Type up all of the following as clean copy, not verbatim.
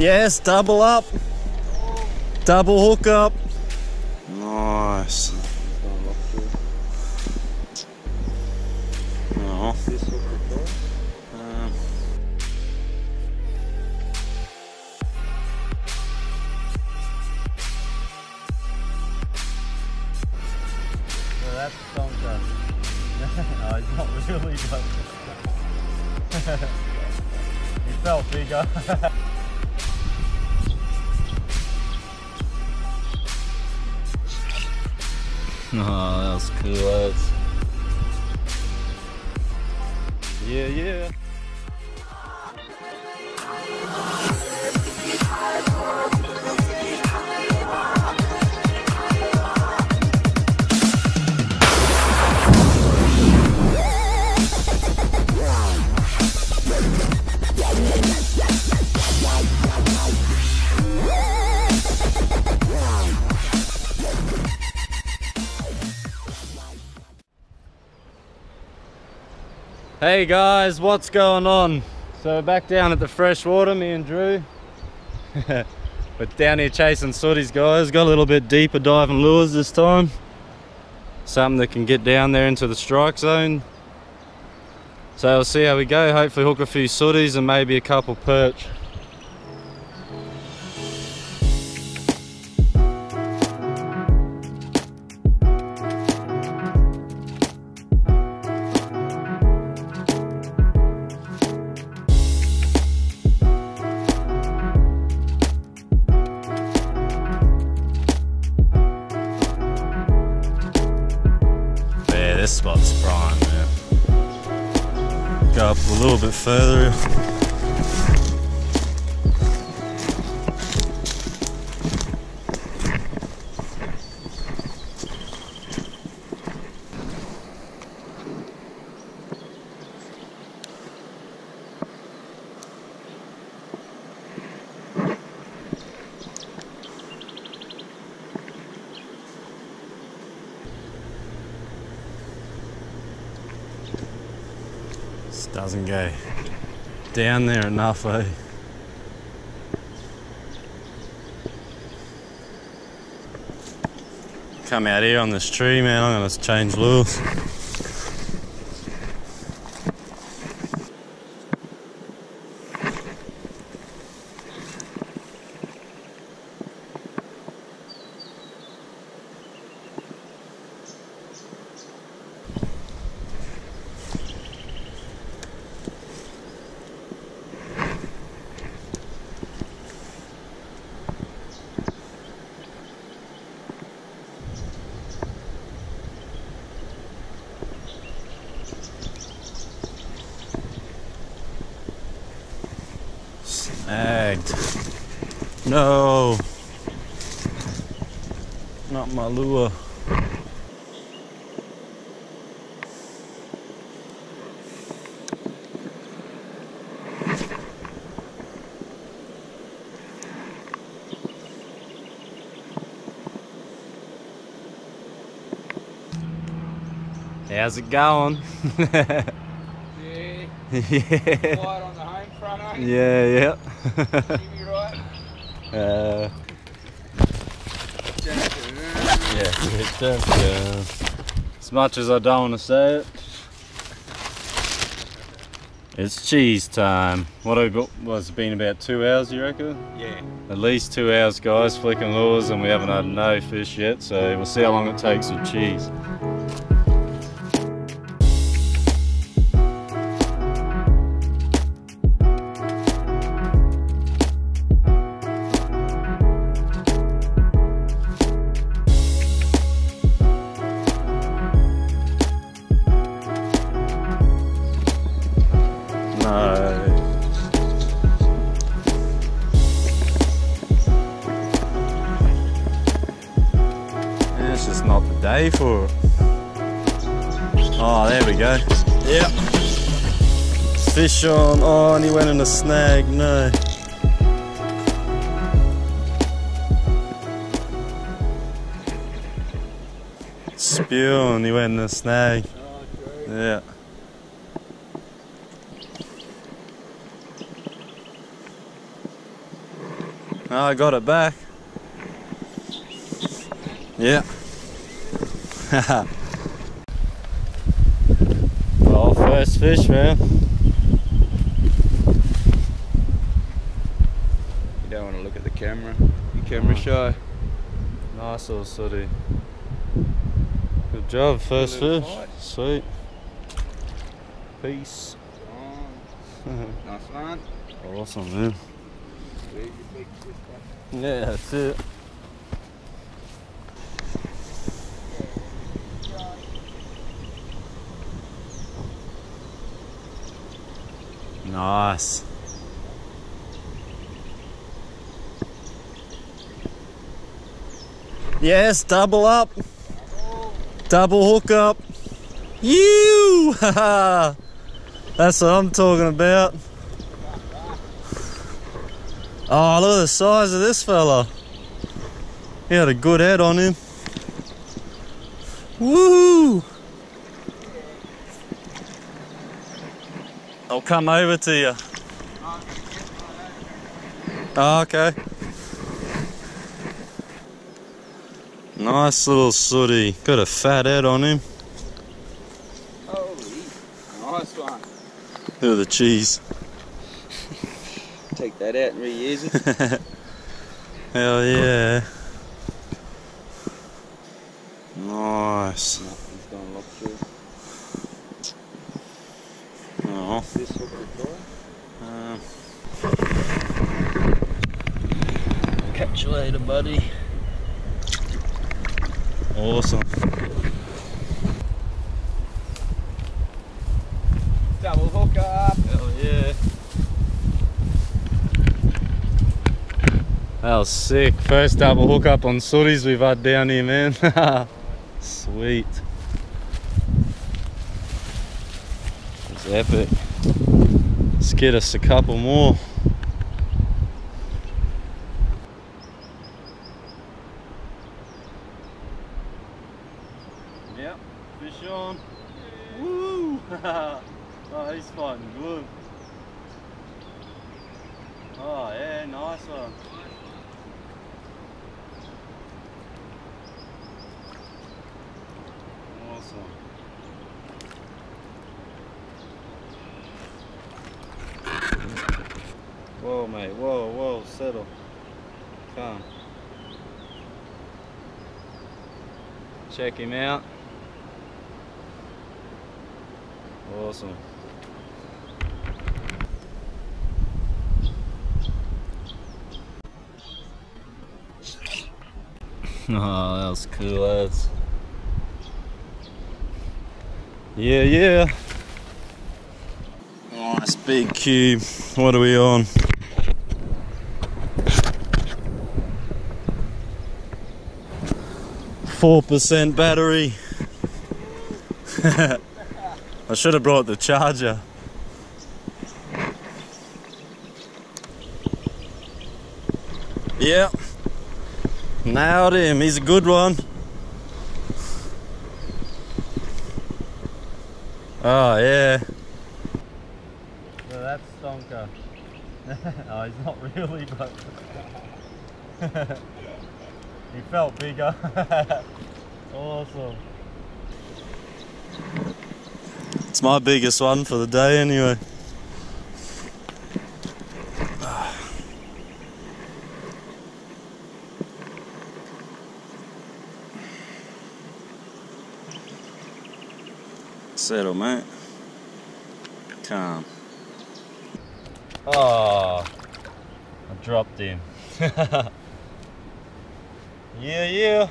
Yes, double up. Double hook up. Nice. Oh. Well, that's Grunter. No, he's not really done. He felt bigger. Oh, that was cool, lads. Yeah, yeah. Hey guys, what's going on? So back down at the freshwater, me and Drew. We're down here chasing sooties, guys. Got a little bit deeper diving lures this time. Something that can get down there into the strike zone. So we'll see how we go. Hopefully hook a few sooties and maybe a couple perch. This spot's prime, man. Go up a little bit further. Doesn't go down there enough, eh? Come out here on this tree, man. I'm gonna change lures. Snagged. No, not my lure. How's it going? Yeah. Yeah. Quiet on the home front, eh? Yeah, yeah. You right? Yeah, as much as I don't want to say it, it's cheese time. What have we got? Was it been about 2 hours, you reckon? Yeah. At least 2 hours, guys, flicking lures, and we haven't had no fish yet, so we'll see how long it takes with cheese. It's just not the day for it. Oh, there we go. Yep. Fish on. Oh, and he went in a snag. No. Spew, and he went in a snag. Yeah. Oh, I got it back. Yeah. Well, first fish, man. You don't want to look at the camera. You're camera shy. Nice little sooty. Good job, first fish. Fight. Sweet. Peace. Nice one. Awesome, man. There's your big fish, bud. Yeah, that's it. Nice. Yes, double up. Double hook up. You! That's what I'm talking about. Oh, look at the size of this fella. He had a good head on him. Woo! I'll come over to you. Oh, okay. Nice little sooty. Got a fat head on him. Holy, nice one. Look at the cheese. Take that out and reuse it. Hell yeah. Nice. Nothing's going to lock through. Oh. This hook the Catch you later, buddy. Awesome. double hook up. Hell yeah. That was sick. First double hook up on sooties we've had down here, man. Sweet. It's epic. Let's get us a couple more. Yep, fish on. Woo! Oh, he's fighting good. Oh yeah, nice one. Awesome. Whoa mate, whoa, settle. Come. Check him out. Awesome. Oh, that was cool, lads. Yeah. Nice big cube. What are we on? 4% battery. I should have brought the charger. Yeah. Nailed him. He's a good one. Oh yeah. Well, that's stonker. Oh, he's not really, but he felt bigger. Awesome. It's my biggest one for the day anyway. Settle, mate. Calm. Oh, I dropped him. Yeah.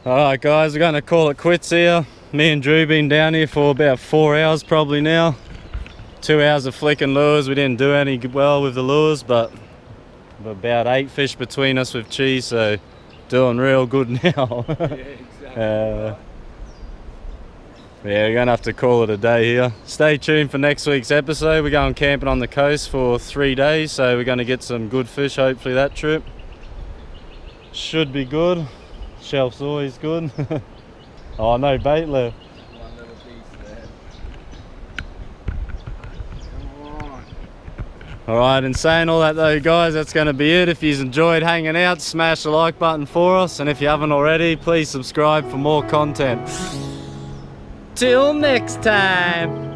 Alright guys, we're gonna call it quits here. Me and Drew been down here for about 4 hours probably now. 2 hours of flicking lures. We didn't do any well with the lures, but about 8 fish between us with cheese, so doing real good now. Yeah, exactly. Yeah, we're gonna have to call it a day here. Stay tuned for next week's episode. We're going camping on the coast for 3 days, so we're gonna get some good fish hopefully that trip. Should be good. Shelf's always good. Oh, no bait left. One little piece there. Come on. Alright, in saying all that though guys, that's going to be it. If you've enjoyed hanging out, smash the like button for us, and if you haven't already, please subscribe for more content. Till next time!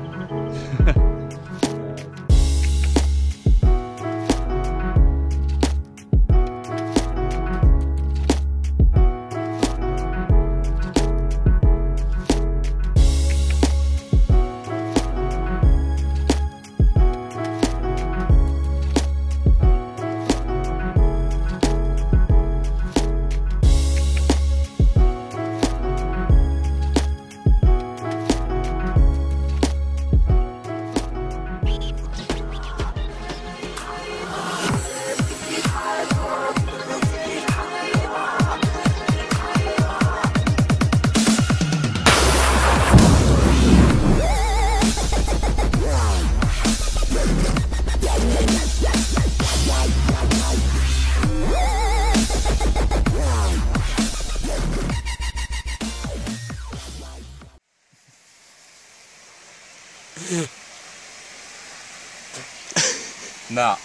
Nah.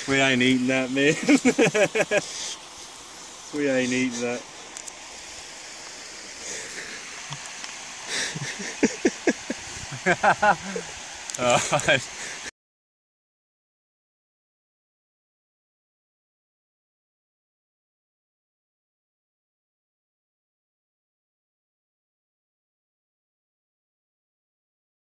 We ain't eating that, man. We ain't eating that. Alright.